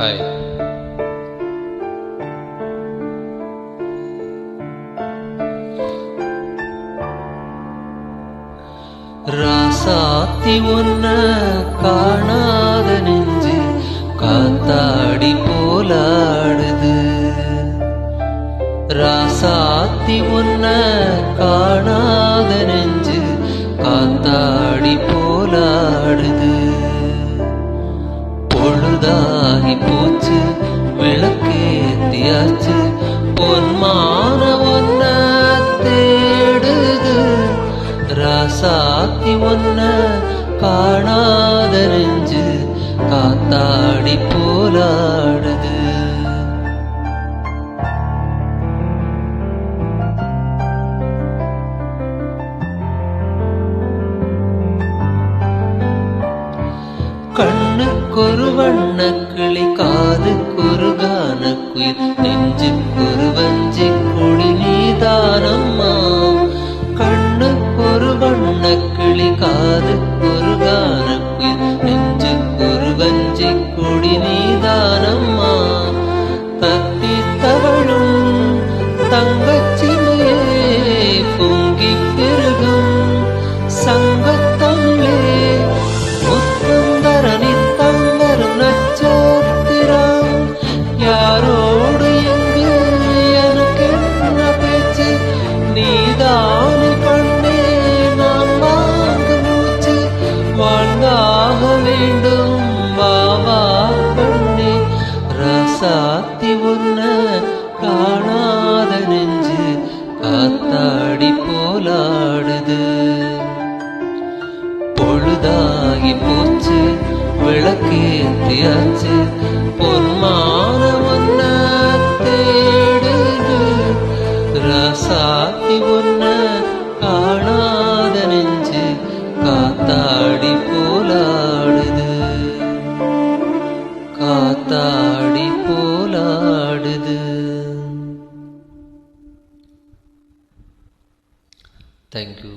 Hi. ராசாத்தி ஒன்ன காணாத நெஞ்சு காத்தாடி போலாடுது. ராசாத்தி ஒன்ன காணாத நெஞ்சு காத்தாடி போலாடுது. பொழுதாகி போச்சு விளக்கேத்தியாச்சு பொன்மான ஒன்ன தேடுது. ராசாத்தி ஒன்ன காணாத நெஞ்சு காத்தாடி போலாடுது. கண்ணுக்கொரு வண்ணக்கிளி காதுக்கொரு கானக்குயில் நெஞ்சுக்கொரு வஞ்சி கொடி நீதானம்மா. கண்ணுக்கொரு வண்ணக்கிளி காதுக்கொரு கானக்குயில் நெஞ்சுக்கொரு வஞ்சி கொடி நீதானம்மா. தத்தி தவழும் தங்கச்சிலையே பொங்கி பெருகும் சங்கத்தமிழே யாரோடு எங்கு எனக்கு என்ன பேச்சு நீதானே கண்ணே நான் வாங்க மூச்சு வாழ்ந்தாக வேண்டும் வாவா கண்ணே. ராசாத்தி ஒன்ன காணாத நெஞ்சு காத்தாடி போலாடுது. பொழுதாகி போச்சு விளக்கேத்தியாச்சு பொன்மான ஒன்ன தேடுது. ராசாத்தி ஒன்ன காணாத நெஞ்சு காத்தாடி போலாடுது. காத்தாடி போலாடுது. தேங்க்யூ.